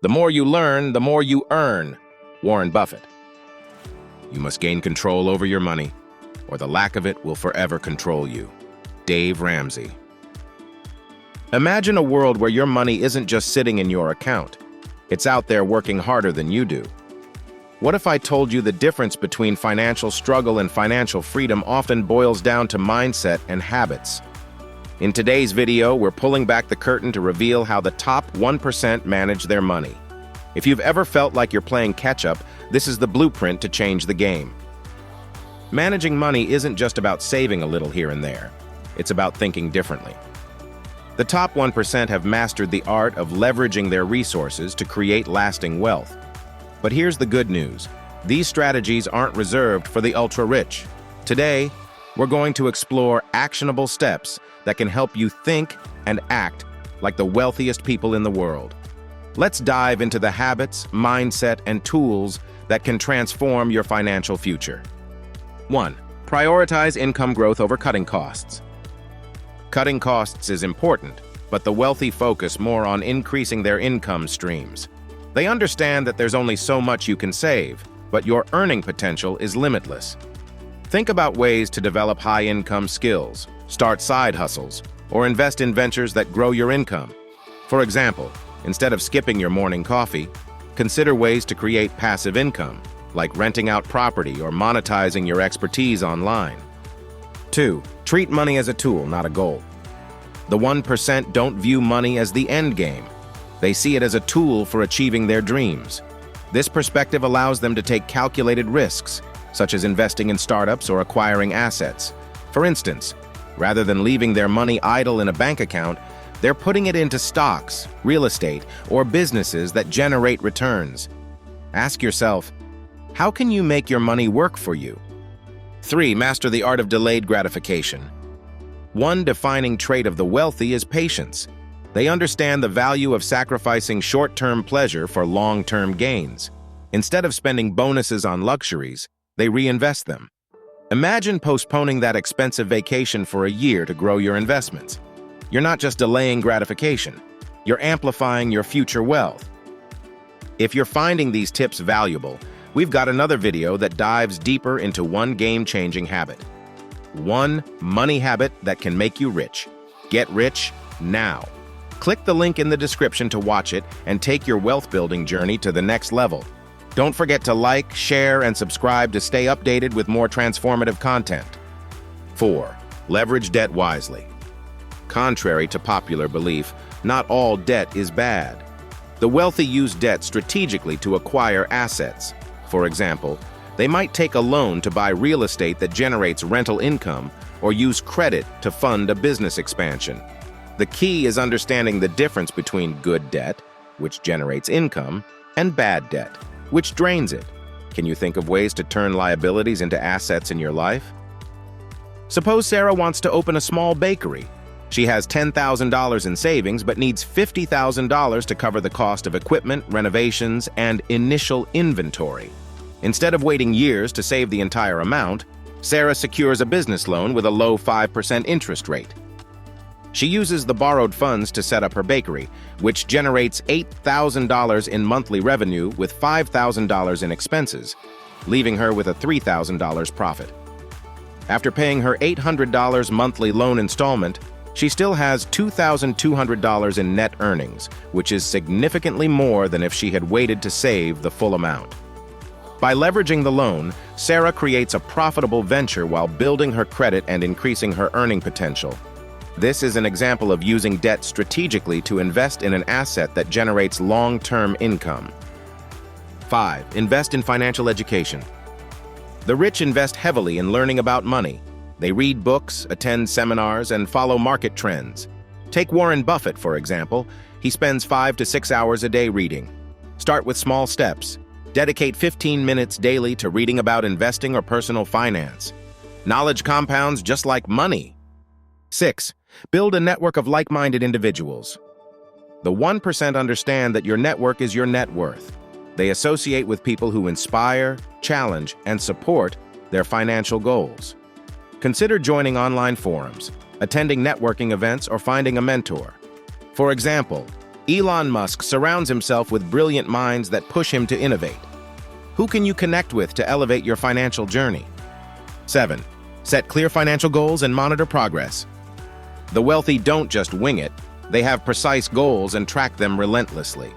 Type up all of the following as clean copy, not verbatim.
The more you learn, the more you earn. Warren Buffett. You must gain control over your money, or the lack of it will forever control you. Dave Ramsey. Imagine a world where your money isn't just sitting in your account. It's out there working harder than you do. What if I told you the difference between financial struggle and financial freedom often boils down to mindset and habits? In today's video, we're pulling back the curtain to reveal how the top 1% manage their money. If you've ever felt like you're playing catch-up, this is the blueprint to change the game. Managing money isn't just about saving a little here and there. It's about thinking differently. The top 1% have mastered the art of leveraging their resources to create lasting wealth. But here's the good news. These strategies aren't reserved for the ultra-rich. Today, we're going to explore actionable steps that can help you think and act like the wealthiest people in the world. Let's dive into the habits, mindset, and tools that can transform your financial future. 1. Prioritize income growth over cutting costs. Cutting costs is important, but the wealthy focus more on increasing their income streams. They understand that there's only so much you can save, but your earning potential is limitless. Think about ways to develop high-income skills, start side hustles, or invest in ventures that grow your income. For example, instead of skipping your morning coffee, consider ways to create passive income, like renting out property or monetizing your expertise online. 2. Treat money as a tool, not a goal. The 1% don't view money as the end game. They see it as a tool for achieving their dreams. This perspective allows them to take calculated risks, such as investing in startups or acquiring assets. For instance, rather than leaving their money idle in a bank account, they're putting it into stocks, real estate, or businesses that generate returns. Ask yourself, how can you make your money work for you? 3. Master the art of delayed gratification. One defining trait of the wealthy is patience. They understand the value of sacrificing short-term pleasure for long-term gains. Instead of spending bonuses on luxuries, they reinvest them. Imagine postponing that expensive vacation for a year to grow your investments. You're not just delaying gratification, you're amplifying your future wealth. If you're finding these tips valuable, we've got another video that dives deeper into one game-changing habit. One money habit that can make you rich. Get rich now. Click the link in the description to watch it and take your wealth-building journey to the next level. Don't forget to like, share, and subscribe to stay updated with more transformative content. 4. Leverage debt wisely. Contrary to popular belief, not all debt is bad. The wealthy use debt strategically to acquire assets. For example, they might take a loan to buy real estate that generates rental income or use credit to fund a business expansion. The key is understanding the difference between good debt, which generates income, and bad debt, which drains it. Can you think of ways to turn liabilities into assets in your life? Suppose Sarah wants to open a small bakery. She has $10,000 in savings but needs $50,000 to cover the cost of equipment, renovations, and initial inventory. Instead of waiting years to save the entire amount, Sarah secures a business loan with a low 5% interest rate. She uses the borrowed funds to set up her bakery, which generates $8,000 in monthly revenue with $5,000 in expenses, leaving her with a $3,000 profit. After paying her $800 monthly loan installment, she still has $2,200 in net earnings, which is significantly more than if she had waited to save the full amount. By leveraging the loan, Sarah creates a profitable venture while building her credit and increasing her earning potential. This is an example of using debt strategically to invest in an asset that generates long-term income. 5. Invest in financial education. The rich invest heavily in learning about money. They read books, attend seminars, and follow market trends. Take Warren Buffett, for example. He spends 5 to 6 hours a day reading. Start with small steps. Dedicate 15 minutes daily to reading about investing or personal finance. Knowledge compounds just like money. 6. Build a network of like-minded individuals. The 1% understand that your network is your net worth. They associate with people who inspire, challenge, and support their financial goals. Consider joining online forums, attending networking events, or finding a mentor. For example, Elon Musk surrounds himself with brilliant minds that push him to innovate. Who can you connect with to elevate your financial journey? 7. Set clear financial goals and monitor progress. The wealthy don't just wing it, they have precise goals and track them relentlessly.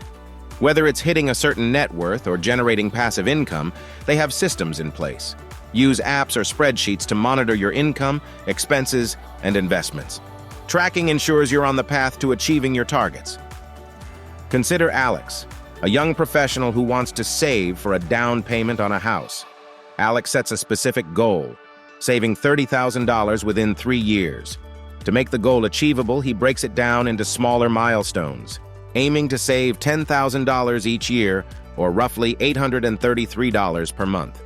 Whether it's hitting a certain net worth or generating passive income, they have systems in place. Use apps or spreadsheets to monitor your income, expenses, and investments. Tracking ensures you're on the path to achieving your targets. Consider Alex, a young professional who wants to save for a down payment on a house. Alex sets a specific goal, saving $30,000 within 3 years. To make the goal achievable, he breaks it down into smaller milestones, aiming to save $10,000 each year, or roughly $833 per month.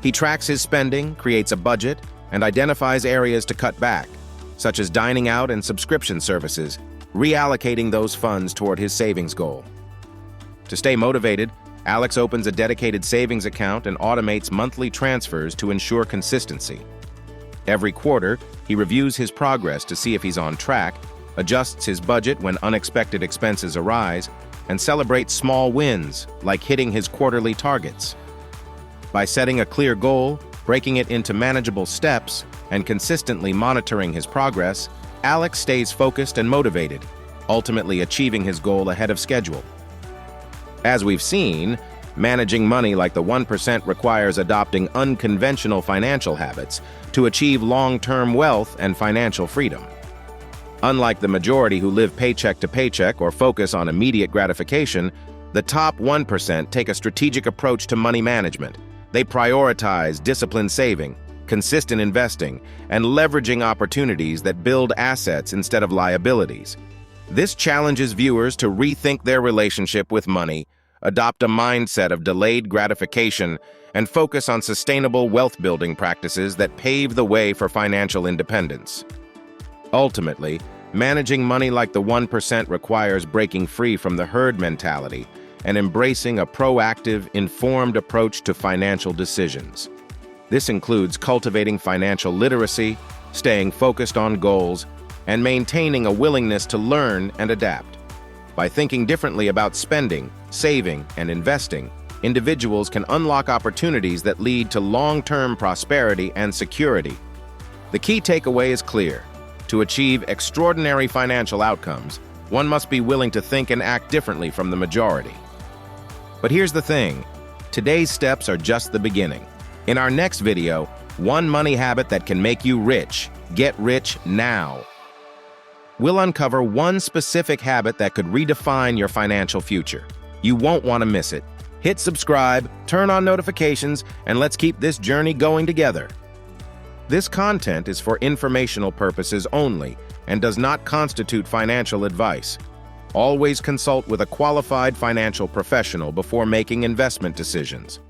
He tracks his spending, creates a budget, and identifies areas to cut back, such as dining out and subscription services, reallocating those funds toward his savings goal. To stay motivated, Alex opens a dedicated savings account and automates monthly transfers to ensure consistency. Every quarter, he reviews his progress to see if he's on track, adjusts his budget when unexpected expenses arise, and celebrates small wins, like hitting his quarterly targets. By setting a clear goal, breaking it into manageable steps, and consistently monitoring his progress, Alex stays focused and motivated, ultimately achieving his goal ahead of schedule. As we've seen, managing money like the 1% requires adopting unconventional financial habits to achieve long-term wealth and financial freedom. Unlike the majority who live paycheck to paycheck or focus on immediate gratification, the top 1% take a strategic approach to money management. They prioritize disciplined saving, consistent investing, and leveraging opportunities that build assets instead of liabilities. This challenges viewers to rethink their relationship with money, adopt a mindset of delayed gratification, and focus on sustainable wealth-building practices that pave the way for financial independence. Ultimately, managing money like the 1% requires breaking free from the herd mentality and embracing a proactive, informed approach to financial decisions. This includes cultivating financial literacy, staying focused on goals, and maintaining a willingness to learn and adapt. By thinking differently about spending, saving, and investing, individuals can unlock opportunities that lead to long-term prosperity and security. The key takeaway is clear. To achieve extraordinary financial outcomes, one must be willing to think and act differently from the majority. But here's the thing, today's steps are just the beginning. In our next video, one money habit that can make you rich. Get rich now. We'll uncover one specific habit that could redefine your financial future. You won't want to miss it. Hit subscribe, turn on notifications, and let's keep this journey going together. This content is for informational purposes only and does not constitute financial advice. Always consult with a qualified financial professional before making investment decisions.